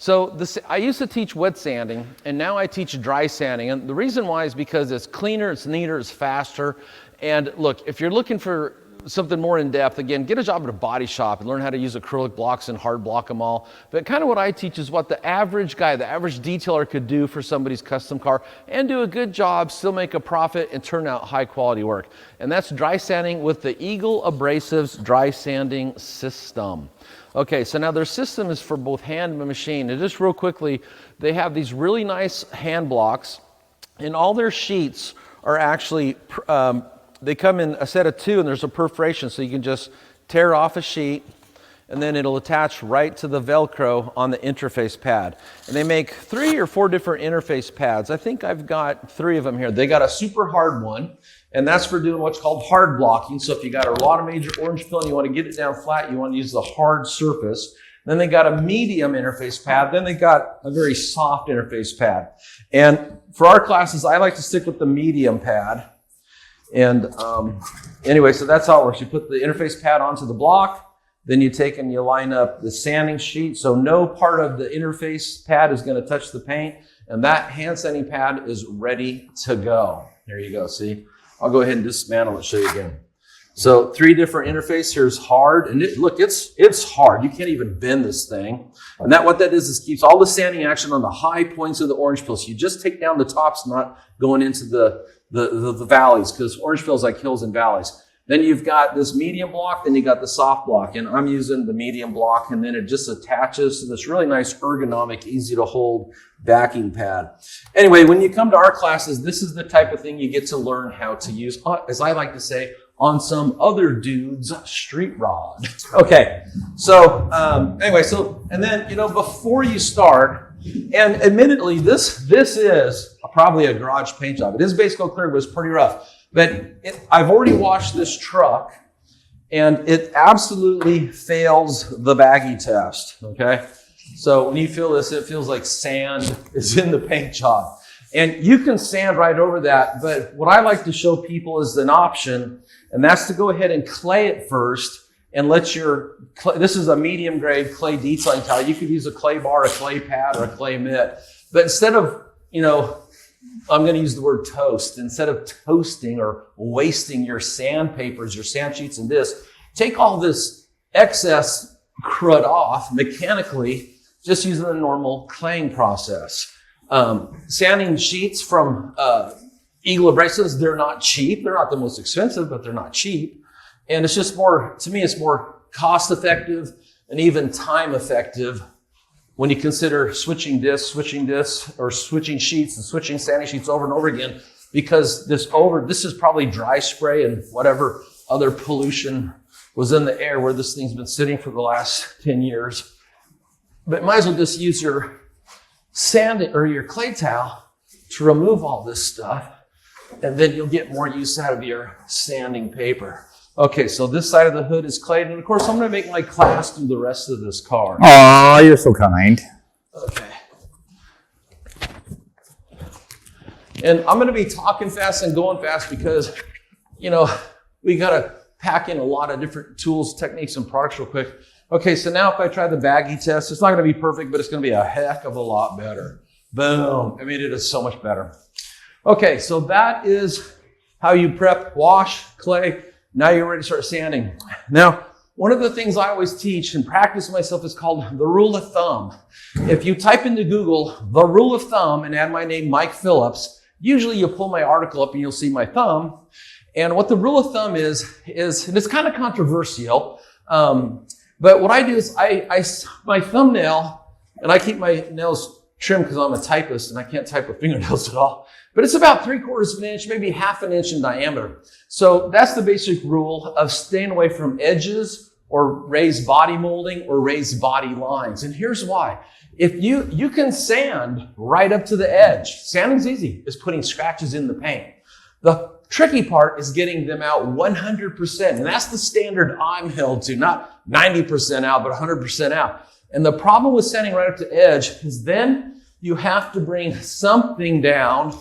I used to teach wet sanding, and now I teach dry sanding. And the reason why is because it's cleaner, it's neater, it's faster. And look, if you're looking for something more in depth, again, get a job at a body shop and learn how to use acrylic blocks and hard block them all. But kind of what I teach is what the average guy, the average detailer could do for somebody's custom car and do a good job, still make a profit, and turn out high quality work. And that's dry sanding with the Eagle Abrasives dry sanding system. Okay, so now their system is for both hand and machine. And just real quickly, they have these really nice hand blocks, and all their sheets are actually, they come in a set of 2, and there's a perforation, so you can just tear off a sheet, and then it'll attach right to the Velcro on the interface pad. And they make 3 or 4 different interface pads. I think I've got 3 of them here. They got a super hard one, and that's for doing what's called hard blocking. So if you got a lot of major orange peel and you want to get it down flat, you want to use the hard surface. Then they got a medium interface pad. Then they got a very soft interface pad. And for our classes, I like to stick with the medium pad. And anyway, so that's how it works. You put the interface pad onto the block, then you take and you line up the sanding sheet. So no part of the interface pad is going to touch the paint. And that hand sanding pad is ready to go. There you go, see? I'll go ahead and dismantle it, show you again. So 3 different interface. Here's hard, and look, it's hard. You can't even bend this thing. And what that is keeps all the sanding action on the high points of the orange peel. So you just take down the tops, not going into the valleys, because orange peel is like hills and valleys. Then you've got this medium block, then you got the soft block, and I'm using the medium block, and then it just attaches to this really nice ergonomic, easy to hold backing pad. Anyway, when you come to our classes, this is the type of thing you get to learn how to use, as I like to say, on some other dude's street rod. Okay, so anyway, and then, before you start, and admittedly, this is probably a garage paint job. It is base coat clear, but it's pretty rough. But I've already washed this truck, and it absolutely fails the baggy test, okay? So when you feel this, it feels like sand is in the paint job. And you can sand right over that, but what I like to show people is an option, and that's to go ahead and clay it first and let this is a medium grade clay detailing tile. You could use a clay bar, a clay pad, or a clay mitt. But instead of, I'm going to use the word toast. Instead of toasting or wasting your sandpapers, your sand sheets and this, take all this excess crud off mechanically, just using the normal claying process. Sanding sheets from Eagle Abrasives, they're not cheap. They're not the most expensive, but they're not cheap. And it's just to me, it's more cost effective and even time effective when you consider switching discs, or switching sheets and switching sanding sheets over and over again, because this is probably dry spray and whatever other pollution was in the air where this thing's been sitting for the last 10 years. But might as well just use your sanding or your clay towel to remove all this stuff, and then you'll get more use out of your sanding paper. Okay, so this side of the hood is clayed, and of course I'm going to make my class do the rest of this car. Aw, you're so kind. Okay. And I'm going to be talking fast and going fast because, we got to pack in a lot of different tools, techniques, and products real quick. Okay, so now if I try the baggy test, it's not going to be perfect, but it's going to be a heck of a lot better. Boom. I mean, it is so much better. Okay, so that is how you prep, wash, clay. Now you're ready to start sanding. Now, one of the things I always teach and practice myself is called the rule of thumb. If you type into Google, the rule of thumb, and add my name, Mike Phillips, usually you'll pull my article up and you'll see my thumb. And what the rule of thumb is and it's kind of controversial, but what I do is my thumbnail, and I keep my nails trimmed because I'm a typist and I can't type with fingernails at all. But it's about 3/4 of an inch, maybe 1/2 inch in diameter. So that's the basic rule of staying away from edges or raised body molding or raised body lines. And here's why. If you can sand right up to the edge. Sanding's easy. It's putting scratches in the paint. The tricky part is getting them out 100%. And that's the standard I'm held to, not 90% out, but 100% out. And the problem with sanding right up to edge is then you have to bring something down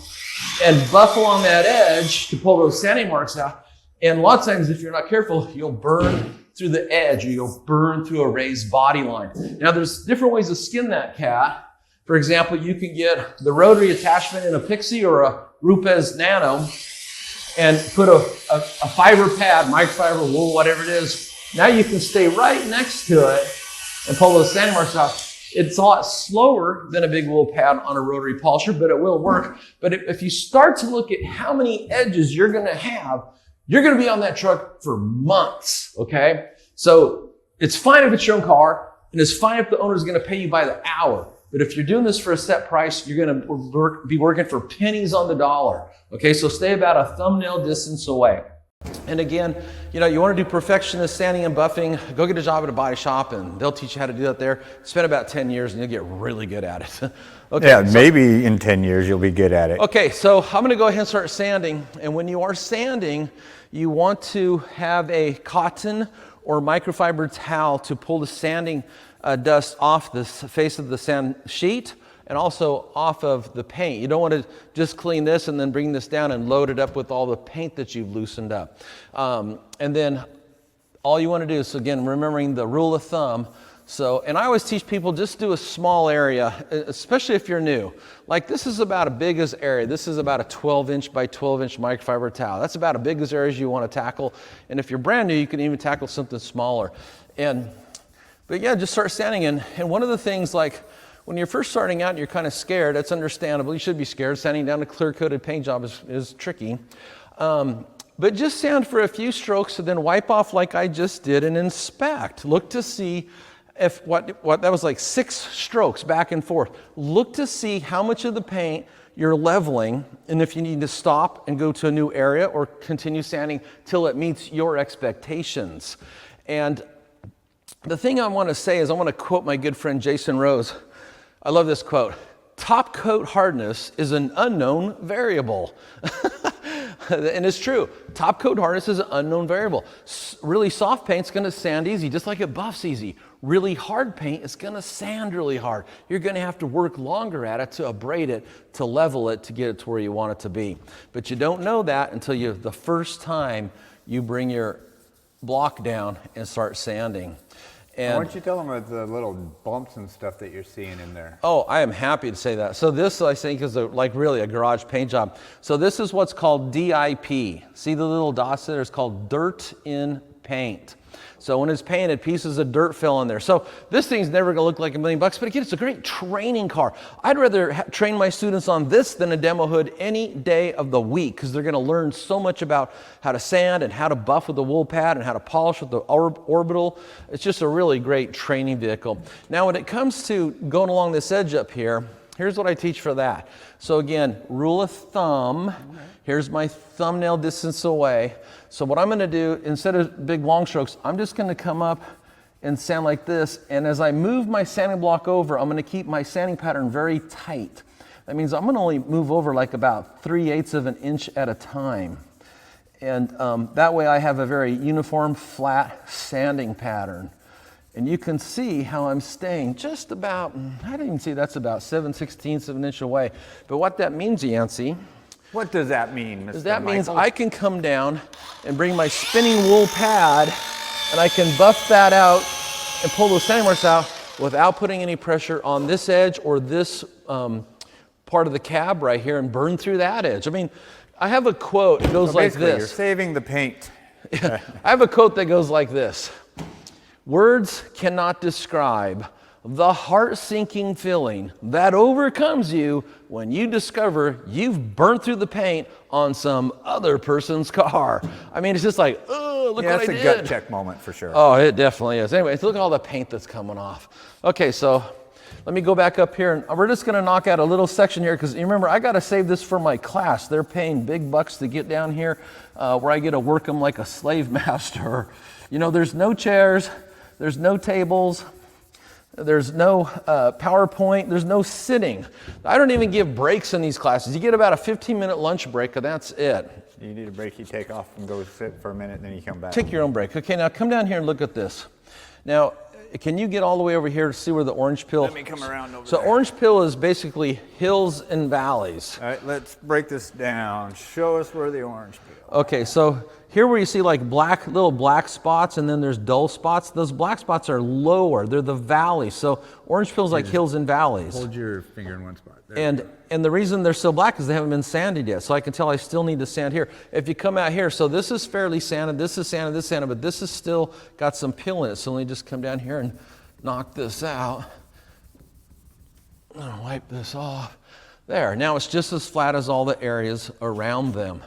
and buff along that edge to pull those sanding marks out. And a lot of times, if you're not careful, you'll burn through the edge, or you'll burn through a raised body line. Now, there's different ways to skin that cat. For example, you can get the rotary attachment in a Pixie or a Rupes Nano and put a fiber pad, microfiber, wool, whatever it is. Now you can stay right next to it and pull those sanding marks off. It's a lot slower than a big wool pad on a rotary polisher, but it will work. But if you start to look at how many edges you're going to have, you're going to be on that truck for months, okay? So it's fine if it's your own car, and it's fine if the owner is going to pay you by the hour. But if you're doing this for a set price, you're going to be working for pennies on the dollar. Okay, so stay about a thumbnail distance away. And again, you want to do perfectionist sanding and buffing, go get a job at a body shop and they'll teach you how to do that there. Spend about 10 years and you'll get really good at it. Okay, yeah, maybe in 10 years you'll be good at it. Okay, so I'm going to go ahead and start sanding. And when you are sanding, you want to have a cotton or microfiber towel to pull the sanding dust off the face of the sand sheet and also off of the paint. You don't want to just clean this and then bring this down and load it up with all the paint that you've loosened up. And then all you want to do is, again, remembering the rule of thumb. So, and I always teach people just do a small area, especially if you're new. Like this is about as big as area. This is about a 12-inch by 12-inch microfiber towel. That's about as big as areas you want to tackle. And if you're brand new, you can even tackle something smaller. But yeah, just start sanding. And one of the things, like when you're first starting out and you're kind of scared, that's understandable. You should be scared. Sanding down a clear-coated paint job is tricky. But just sand for a few strokes and then wipe off like I just did and inspect. Look to see if what that was like 6 strokes back and forth. Look to see how much of the paint you're leveling and if you need to stop and go to a new area or continue sanding till it meets your expectations. And the thing I want to say is I want to quote my good friend Jason Rose. I love this quote. Top coat hardness is an unknown variable. And it's true. Top coat hardness is an unknown variable. Really soft paint's going to sand easy, just like it buffs easy. Really hard paint is going to sand really hard. You're going to have to work longer at it to abrade it, to level it, to get it to where you want it to be. But you don't know that until the first time you bring your block down and start sanding. Why don't you tell them about the little bumps and stuff that you're seeing in there? Oh, I am happy to say that. So this, I think, is like really a garage paint job. So this is what's called DIP. See the little dots there? It's called dirt in paint. So when it's painted, pieces of dirt fell in there. So this thing's never going to look like $1 million, but again, it's a great training car. I'd rather train my students on this than a demo hood any day of the week because they're going to learn so much about how to sand and how to buff with the wool pad and how to polish with the orbital. It's just a really great training vehicle. Now, when it comes to going along this edge up here, here's what I teach for that. So again, rule of thumb. Here's my thumbnail distance away. So what I'm going to do, instead of big long strokes, I'm just going to come up and sand like this. And as I move my sanding block over, I'm going to keep my sanding pattern very tight. That means I'm going to only move over like about 3/8 of an inch at a time. And that way I have a very uniform, flat sanding pattern. And you can see how I'm staying just about, I didn't even see that's about 7/16 of an inch away. But what that means, Yancey, what does that mean, Mr. That Michael? means I can come down and bring my spinning wool pad and I can buff that out and pull those sanding marks out without putting any pressure on this edge or this part of the cab right here and burn through that edge. I mean, I have a quote that goes like this. You're saving the paint. I have a quote that goes like this. Words cannot describe the heart-sinking feeling that overcomes you when you discover you've burnt through the paint on some other person's car. I mean, it's just like, oh, look what I did. That's a gut check moment for sure. Oh, it definitely is. Anyway, look at all the paint that's coming off. Okay, so let me go back up here, and we're just going to knock out a little section here because you remember, I got to save this for my class. They're paying big bucks to get down here where I get to work them like a slave master. You know, there's no chairs, there's no tables, there's no PowerPoint, there's no sitting. I don't even give breaks in these classes. You get about a 15-minute lunch break, and that's it. You need a break, you take off and go sit for a minute, then you come back. Take your own break. Okay, now come down here and look at this. Now, can you get all the way over here to see where the orange peel? Let me come around over there. So orange peel is basically hills and valleys. All right, let's break this down. Show us where the orange peel. Okay, so here where you see like little black spots and then there's dull spots, those black spots are lower. They're the valleys. So orange peel is like hills and valleys. Hold your finger in one spot. There And the reason they're so black is they haven't been sanded yet. So I can tell I still need to sand here. If you come out here, so this is fairly sanded, this is sanded, but this is still got some peel in it. So let me just come down here and knock this out. I'm gonna wipe this off. There, now it's just as flat as all the areas around them.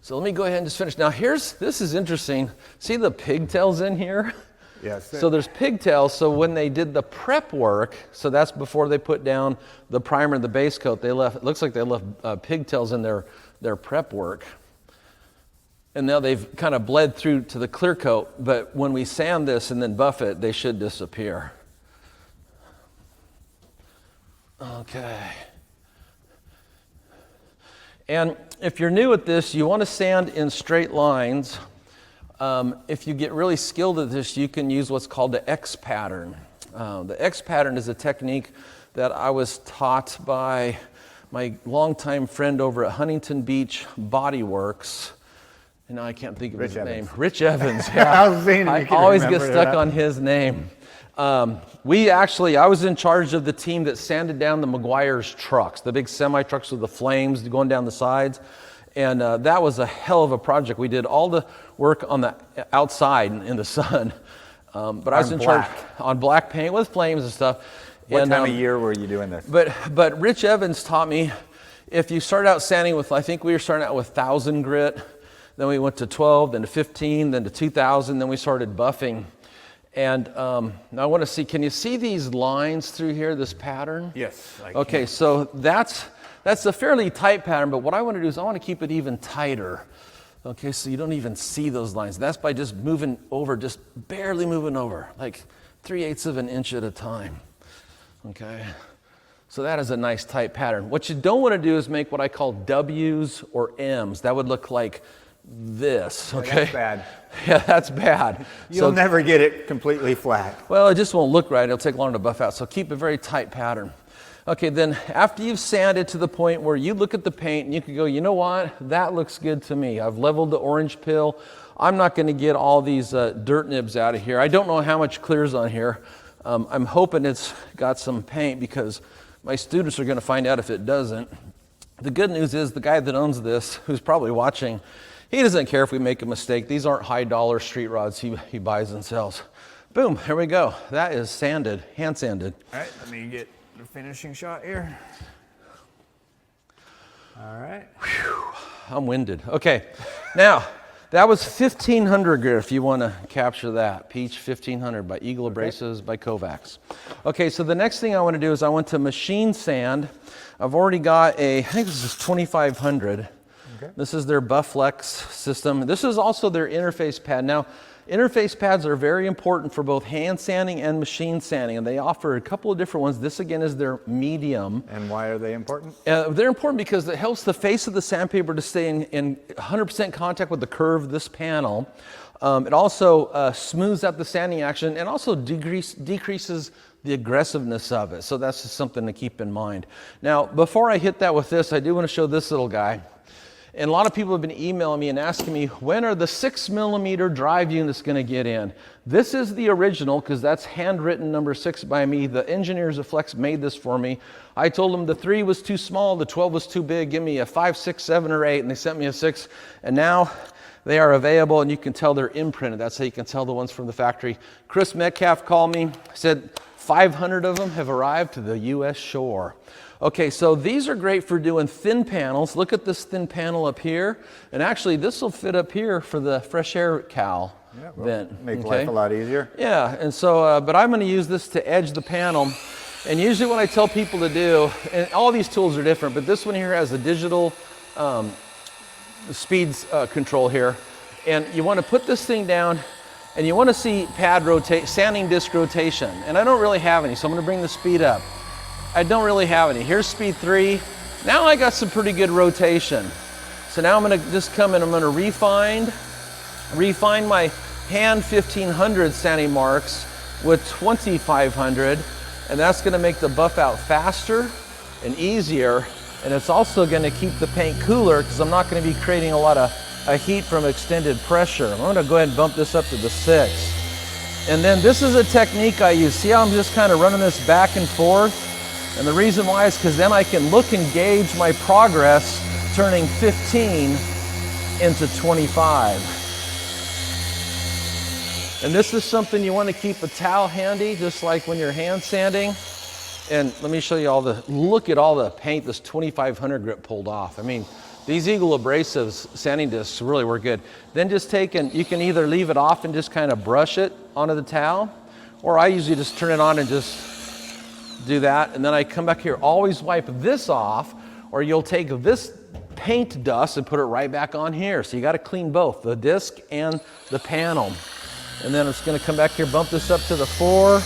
So let me go ahead and just finish. Now this is interesting. See the pigtails in here? Yes. So there's pigtails, so when they did the prep work, so that's before they put down the primer and the base coat, it looks like they left pigtails in their prep work. And now they've kind of bled through to the clear coat, but when we sand this and then buff it, they should disappear. Okay. And if you're new at this, you want to sand in straight lines. If you get really skilled at this, you can use what's called the X pattern. The X pattern is a technique that I was taught by my longtime friend over at Huntington Beach Body Works. And now I can't think of his name. Rich Evans. Yeah. I always get stuck on his name. I was in charge of the team that sanded down the McGuire's trucks, the big semi trucks with the flames going down the sides. And that was a hell of a project. We did all the work on the outside in the sun. But I was in charge on black paint with flames and stuff. What time of year were you doing this? But Rich Evans taught me, if you start out sanding with, I think we were starting out with 1,000 grit, then we went to 12, then to 15, then to 2,000, then we started buffing. And now I want to see, can you see these lines through here, this pattern? Yes. Okay, so that's a fairly tight pattern, but what I want to do is I want to keep it even tighter. Okay, so you don't even see those lines. That's by just moving over, just barely moving over, like 3/8 of an inch at a time. Okay, so that is a nice tight pattern. What you don't want to do is make what I call W's or M's. That would look like this, okay? That's bad. Yeah, that's bad. You'll never get it completely flat. Well, it just won't look right. It'll take longer to buff out. So keep a very tight pattern. Okay, then after you've sanded to the point where you look at the paint and you can go, you know what? That looks good to me. I've leveled the orange peel. I'm not going to get all these dirt nibs out of here. I don't know how much clear's on here. I'm hoping it's got some paint because my students are going to find out if it doesn't. The good news is the guy that owns this, who's probably watching, he doesn't care if we make a mistake. These aren't high dollar street rods he buys and sells. Boom, here we go. That is sanded, hand sanded. All right, let me get the finishing shot here. All right. Whew, I'm winded. Okay, now that was 1,500 grit if you want to capture that. Peach 1,500 by Eagle Abrasives by Kovacs. Okay, so the next thing I want to do is I want to machine sand. I've already got I think this is 2,500. Okay. This is their Bufflex system. This is also their interface pad. Now, interface pads are very important for both hand sanding and machine sanding, and they offer a couple of different ones. This, again, is their medium. And why are they important? They're important because it helps the face of the sandpaper to stay in 100% contact with the curve of this panel. It also smooths out the sanding action and also decreases the aggressiveness of it. So that's just something to keep in mind. Now, before I hit that with this, I do want to show this little guy. And a lot of people have been emailing me and asking me, when are the 6mm drive units going to get in? This is the original because that's handwritten number 6 by me. The engineers of Flex made this for me. I told them the 3 was too small, the 12 was too big. Give me a 5, 6, 7, or 8, and they sent me a 6. And now they are available, and you can tell they're imprinted. That's how you can tell the ones from the factory. Chris Metcalf called me, said 500 of them have arrived to the U.S. shore. Okay, so these are great for doing thin panels. Look at this thin panel up here. And actually, this will fit up here for the fresh air cowl vent. Make life a lot easier. Yeah, and so, but I'm going to use this to edge the panel. And usually what I tell people to do, and all these tools are different, but this one here has a digital speeds control here. And you want to put this thing down, and you want to see pad rotate, sanding disc rotation. And I don't really have any, so I'm going to bring the speed up. I don't really have any. Here's speed 3. Now I got some pretty good rotation. So now I'm going to just come in, I'm going to refine my hand 1,500 sanding marks with 2,500, and that's going to make the buff out faster and easier, and it's also going to keep the paint cooler because I'm not going to be creating a lot of a heat from extended pressure. I'm gonna go ahead and bump this up to the 6. And then this is a technique I use. See how I'm just kind of running this back and forth? And the reason why is because then I can look and gauge my progress turning 15 into 25. And this is something you want to keep a towel handy, just like when you're hand sanding. And let me show you look at all the paint this 2500 grit pulled off. I mean, these Eagle abrasives sanding discs really work good. Then just you can either leave it off and just kind of brush it onto the towel, or I usually just turn it on and just do that. And then I come back here, always wipe this off, or you'll take this paint dust and put it right back on here. So you got to clean both, the disc and the panel. And then I'm just going to come back here, bump this up to the 4.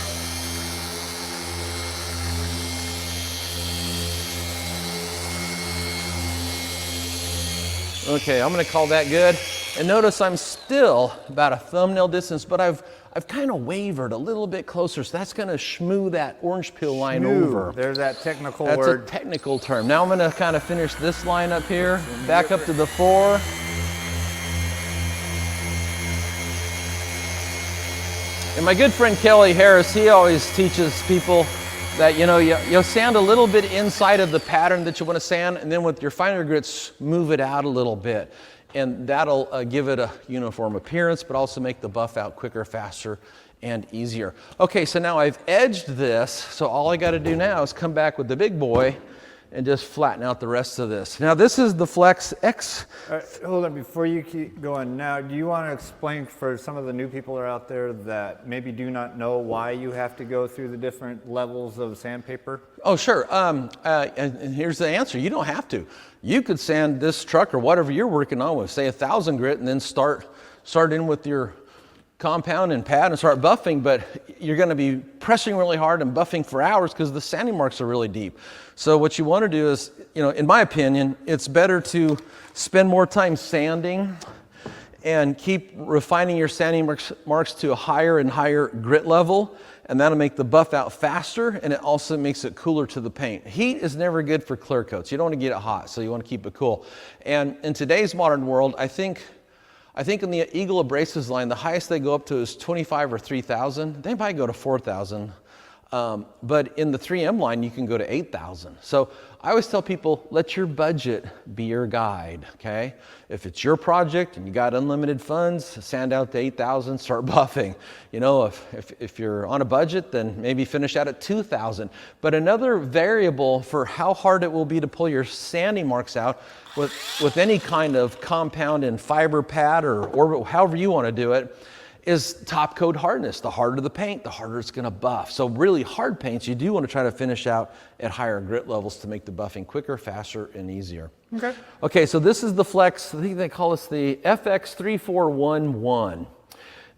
Okay, I'm going to call that good. And notice I'm still about a thumbnail distance, but I've kind of wavered a little bit closer, so that's going to schmoo that orange peel line over. There's that technical word. word. That's a technical term. Now I'm going to kind of finish this line up here, back up to the 4. And my good friend Kelly Harris, he always teaches people that, you'll sand a little bit inside of the pattern that you want to sand, and then with your finer grits, move it out a little bit. And that'll give it a uniform appearance, but also make the buff out quicker, faster, and easier. Okay, so now I've edged this, so all I got to do now is come back with the big boy and just flatten out the rest of this. Now this is the Flex X. Hold on, before you keep going, now do you want to explain for some of the new people that are out there that maybe do not know why you have to go through the different levels of sandpaper? Oh, sure. And here's the answer. You don't have to. You could sand this truck or whatever you're working on with, say 1,000 grit, and then start in with your compound and pad and start buffing, but you're going to be pressing really hard and buffing for hours because the sanding marks are really deep. So what you want to do is, in my opinion, it's better to spend more time sanding and keep refining your sanding marks to a higher and higher grit level, and that'll make the buff out faster, and it also makes it cooler to the paint. Heat is never good for clear coats. You don't want to get it hot, so you want to keep it cool. And in today's modern world, I think in the Eagle abrasives line, the highest they go up to is 25 or 3,000. They might go to 4,000. But in the 3M line, you can go to 8,000. So I always tell people, let your budget be your guide, okay? If it's your project and you got unlimited funds, sand out to 8,000, start buffing. If you're on a budget, then maybe finish out at 2,000. But another variable for how hard it will be to pull your sanding marks out with any kind of compound and fiber pad or orbit, however you want to do it, is top coat hardness. The harder the paint, the harder it's going to buff. So really hard paints, you do want to try to finish out at higher grit levels to make the buffing quicker, faster, and easier. Okay, so this is the Flex, I think they call this the FX3411.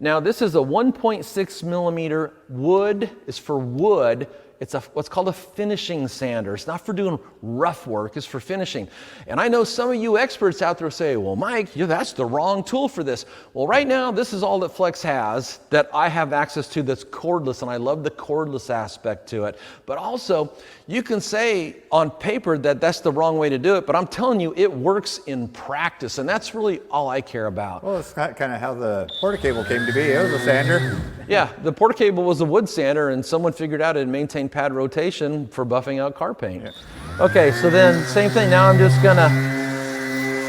Now this is a 1.6 millimeter wood, it's for wood. It's what's called a finishing sander. It's not for doing rough work, it's for finishing. And I know some of you experts out there say, well, Mike, that's the wrong tool for this. Well, right now, this is all that Flex has that I have access to that's cordless, and I love the cordless aspect to it. But also, you can say on paper that that's the wrong way to do it, but I'm telling you, it works in practice, and that's really all I care about. Well, it's kind of how the Portacable came to be. It was a sander. Yeah, the Portacable was a wood sander, and someone figured out it maintained pad rotation for buffing out car paint. Yeah. Okay, so then same thing. Now I'm just gonna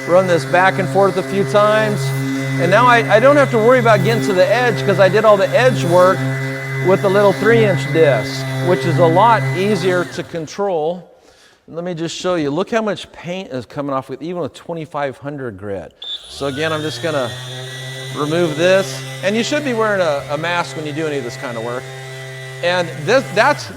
run this back and forth a few times. And now I don't have to worry about getting to the edge because I did all the edge work with the little 3-inch disc, which is a lot easier to control. Let me just show you. Look how much paint is coming off with even with 2500 grit. So again, I'm just gonna remove this. And you should be wearing a mask when you do any of this kind of work. And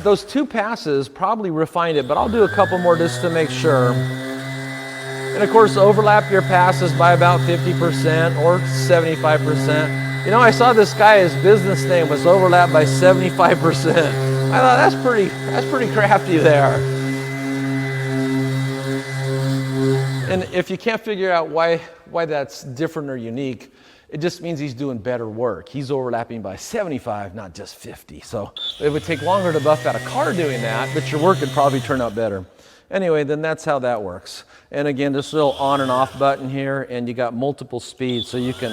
those 2 passes probably refined it, but I'll do a couple more just to make sure. And of course, overlap your passes by about 50% or 75%. I saw this guy, his business name was overlapped by 75%. I thought that's pretty crafty there. And if you can't figure out why that's different or unique, it just means he's doing better work. He's overlapping by 75, not just 50. So it would take longer to buff out a car doing that, but your work would probably turn out better. Anyway, then that's how that works. And again, this little on and off button here, and you got multiple speeds, so you can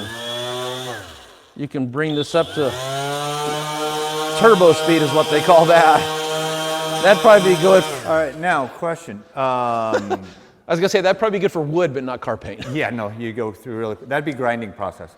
bring this up to turbo speed is what they call that. That'd probably be good. All right, now question. I was gonna say that'd probably be good for wood, but not car paint. Yeah, no, you go through really, that'd be grinding process.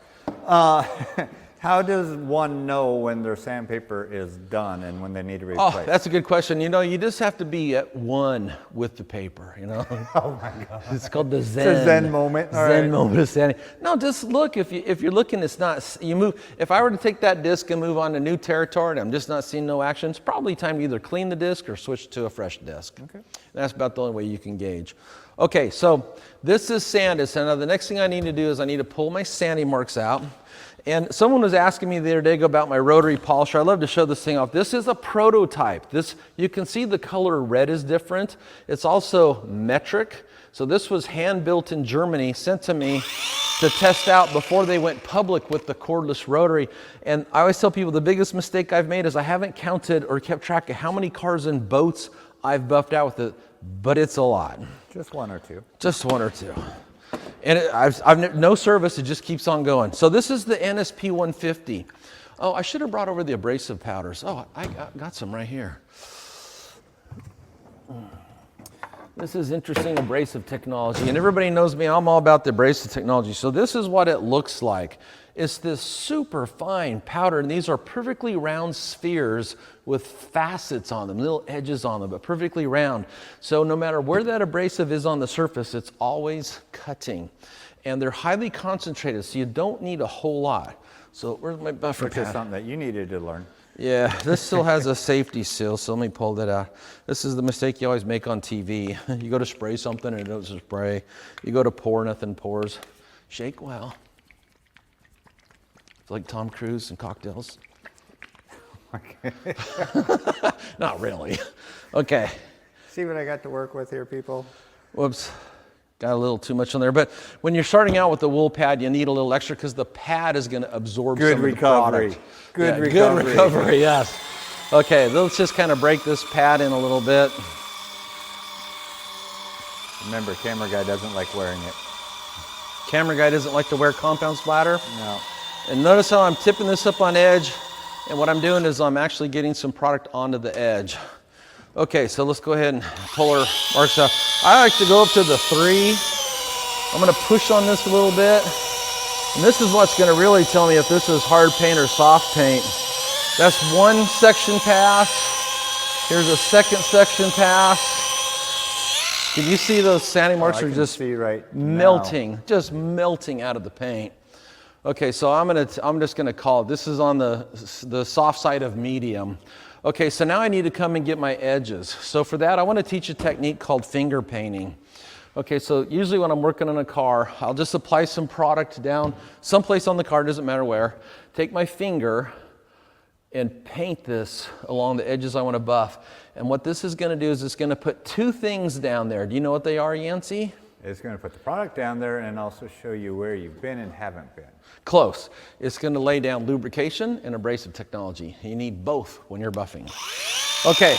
How does one know when their sandpaper is done and when they need to replace? Oh, that's a good question. You know, you just have to be at one with the paper, you know. Oh my God. It's called the Zen. It's a Zen moment. All Zen right. moment of sanding. No, just look, if you're looking, it's not, you move, if I were to take that disc and move on to new territory and I'm just not seeing no action, it's probably time to either clean the disc or switch to a fresh disc. Okay. That's about the only way you can gauge. Okay, so this is sanded. So now the next thing I need to do is I need to pull my sanding marks out. And someone was asking me the other day about my rotary polisher. I love to show this thing off. This is a prototype. This, you can see the color red is different. It's also metric. So this was hand built in Germany, sent to me to test out before they went public with the cordless rotary. And I always tell people the biggest mistake I've made is I haven't counted or kept track of how many cars and boats I've buffed out with it, but it's a lot. Just one or two. Just one or two. And I've no service, it just keeps on going. So this is the NSP 150. Oh, I should have brought over the abrasive powders. Oh, I got some right here. This is interesting abrasive technology. And everybody knows me, I'm all about the abrasive technology. So this is what it looks like. It's this super fine powder, and these are perfectly round spheres with facets on them, little edges on them, but perfectly round. So no matter where that abrasive is on the surface, it's always cutting. And they're highly concentrated, so you don't need a whole lot. So where's my buffer Which pad? is something that you needed to learn. Yeah, this still has a safety seal, so let me pull that out. This is the mistake you always make on TV. You go to spray something and it doesn't spray. You go to pour, nothing pours. Shake well. It's like Tom Cruise and cocktails. Okay. Not really. Okay. See what I got to work with here, people? Whoops. Got a little too much on there. But when you're starting out with the wool pad, you need a little extra because the pad is going to absorb some of the product. Good recovery. Good recovery, yes. Okay, let's just kind of break this pad in a little bit. Remember, camera guy doesn't like wearing it. Camera guy doesn't like to wear compound splatter. No. And notice how I'm tipping this up on edge. And what I'm doing is I'm actually getting some product onto the edge. Okay, so let's go ahead and pull our marks out. I like to go up to the 3. I'm gonna push on this a little bit. And this is what's gonna really tell me if this is hard paint or soft paint. That's one section pass. Here's a second section pass. Can you see those sanding marks are just melting, just melting out of the paint. Okay, so I'm just gonna call it. This is on the soft side of medium. Okay, so now I need to come and get my edges. So for that, I want to teach a technique called finger painting. Okay, so usually when I'm working on a car, I'll just apply some product down someplace on the car, doesn't matter where. Take my finger and paint this along the edges I want to buff. And what this is going to do is it's going to put 2 things down there. Do you know what they are, Yancey? It's going to put the product down there and also show you where you've been and haven't been. Close. It's going to lay down lubrication and abrasive technology. You need both when you're buffing. Okay,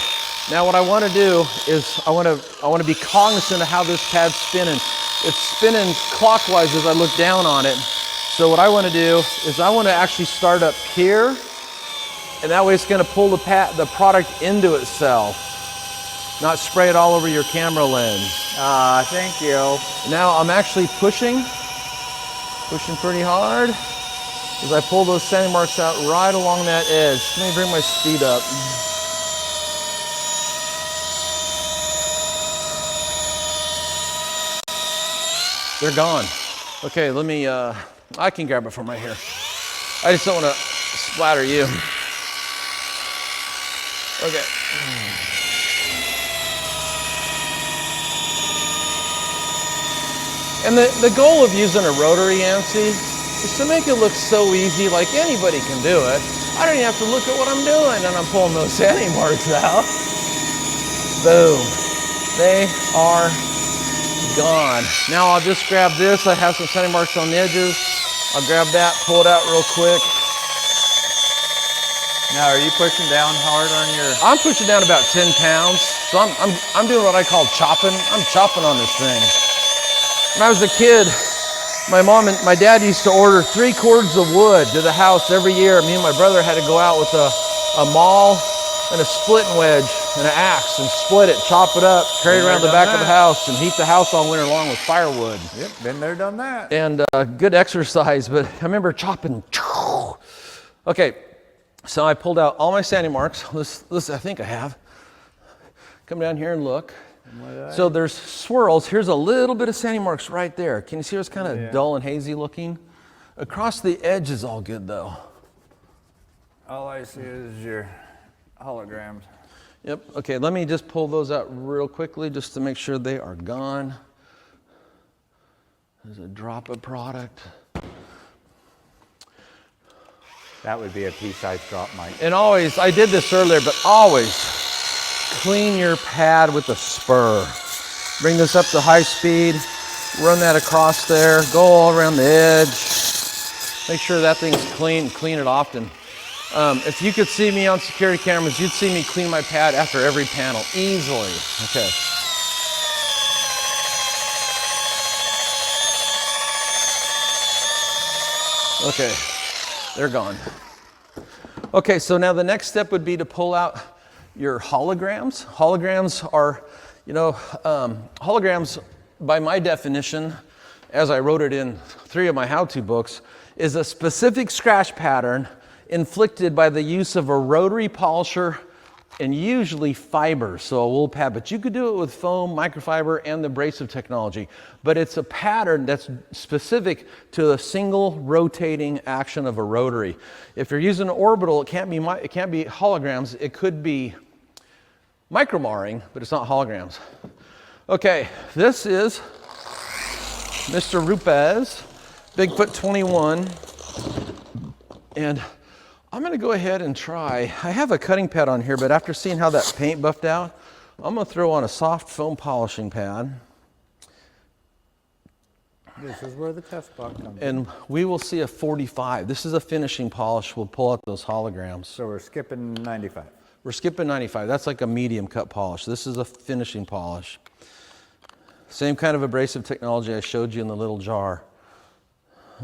now what I want to do is I want to be cognizant of how this pad's spinning. It's spinning clockwise as I look down on it. So what I want to do is I want to actually start up here, and that way it's going to pull the product into itself. Not spray it all over your camera lens. Thank you. Now I'm actually pushing pretty hard as I pull those sanding marks out right along that edge. Let me bring my speed up. They're gone. Okay, let me, I can grab it from right here. I just don't want to splatter you. Okay. And the goal of using a rotary Yancey is to make it look so easy, like anybody can do it. I don't even have to look at what I'm doing, and I'm pulling those sanding marks out. Boom. They are gone. Now I'll just grab this. I have some sanding marks on the edges. I'll grab that, pull it out real quick. Now, are you pushing down hard on your... I'm pushing down about 10 pounds. So I'm doing what I call chopping. I'm chopping on this thing. When I was a kid, my mom and my dad used to order 3 cords of wood to the house every year. Me and my brother had to go out with a maul and a splitting wedge and an axe and split it, chop it up, carry it around the back of the house and heat the house all winter long with firewood. Yep, been there, done that. And good exercise, but I remember chopping. Okay, so I pulled out all my sanding marks. This I think I have. Come down here and look. So there's swirls. Here's a little bit of sanding marks right there. Can you see it's kind of dull and hazy looking? Across the edge is all good though. All I see is your holograms. Yep, okay, let me just pull those out real quickly just to make sure they are gone. There's a drop of product. That would be a pea-sized drop, Mike. And always, I did this earlier, but always clean your pad with a spur. Bring this up to high speed, run that across there, go all around the edge. Make sure that thing's clean, clean it often. If you could see me on security cameras, you'd see me clean my pad after every panel, easily. Okay. Okay, they're gone. Okay, so now the next step would be to pull out your holograms. Holograms are, holograms, by my definition, as I wrote it in 3 of my how-to books, is a specific scratch pattern inflicted by the use of a rotary polisher and usually fiber, so a wool pad, but you could do it with foam, microfiber, and the abrasive technology. But it's a pattern that's specific to a single rotating action of a rotary. If you're using an orbital, it can't be holograms, it could be micromarring, but it's not holograms. Okay, this is Mr. Rupes, Bigfoot 21, and I'm gonna go ahead and try. I have a cutting pad on here, but after seeing how that paint buffed out, I'm gonna throw on a soft foam polishing pad. This is where the test box comes in. And we will see a 45. This is a finishing polish. We'll pull out those holograms. So we're skipping 95. We're skipping 95. That's like a medium cut polish. This is a finishing polish. Same kind of abrasive technology I showed you in the little jar.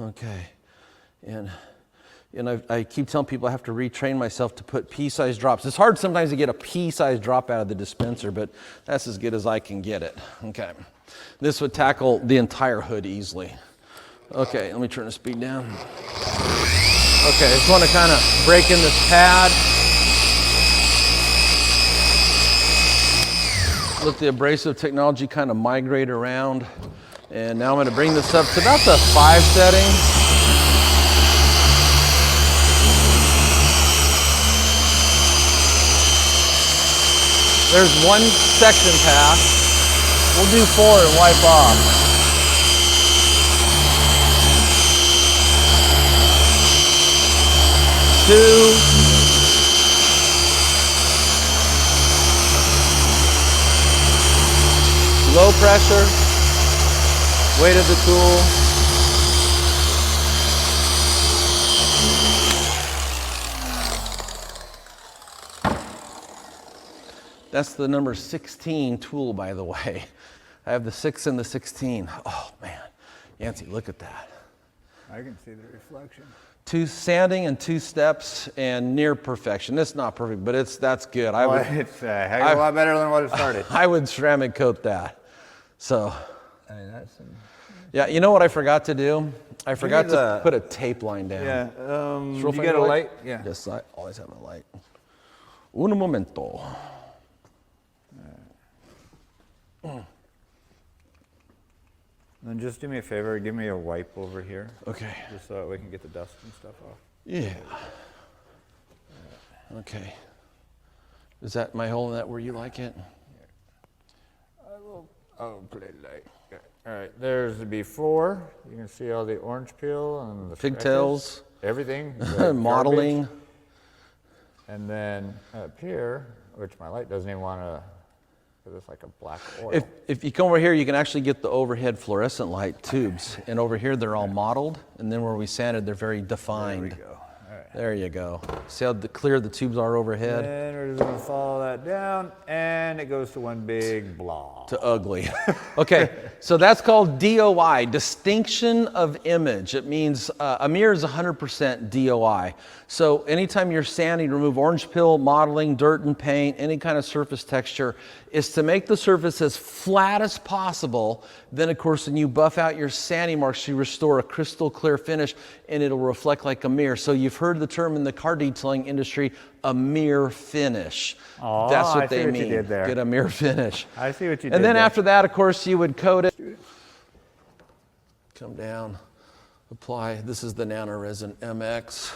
Okay, and I keep telling people I have to retrain myself to put pea-sized drops. It's hard sometimes to get a pea-sized drop out of the dispenser, but that's as good as I can get it. Okay, this would tackle the entire hood easily. Okay, let me turn the speed down. Okay, I just want to kind of break in this pad. Let the abrasive technology kind of migrate around. And now I'm going to bring this up to about the 5 setting. There's 1 section pass. We'll do 4 and wipe off. Two. Low pressure. Weight of the tool. That's the number 16 tool, by the way. I have the 6 and the 16. Oh man, Yancey, look at that. I can see the reflection. 2 sanding and 2 steps and near perfection. It's not perfect, but that's good. It's a heck of a lot better than what it started. I would ceramic coat that. So, I mean, that's yeah, you know what I forgot to do? I forgot to put a tape line down. yeah. You get a light? Yeah. Yes, I always have a light. Un momento. Then just do me a favor, give me a wipe over here. Okay. Just so that we can get the dust and stuff off. Yeah. Okay. Is that my hole in that where you like it? I'll put it like that. All right, there's the before. You can see all the orange peel and the Pigtails. scratches, everything. Modeling. Garbage. And then up here, which my light doesn't even want to, because it's like a black oil. If you come over here, you can actually get the overhead fluorescent light tubes. And over here, they're all modeled. And then where we sanded, they're very defined. There we go. All right. There you go. See how clear the tubes are overhead? And we're just gonna follow that down, and it goes to one big blob. To ugly. Okay, so that's called DOI, distinction of image. It means a mirror is 100% DOI. So anytime you're sanding, remove orange peel, modeling, dirt and paint, any kind of surface texture, is to make the surface as flat as possible. Then of course, when you buff out your sanding marks, you restore a crystal clear finish and it'll reflect like a mirror. So you've heard the term in the car detailing industry, a mirror finish. Oh, that's what I see they what mean. you did there. Get a mirror finish. I see what you did And then there. after that, of course, you would coat it. Come down, apply. This is the nano resin MX.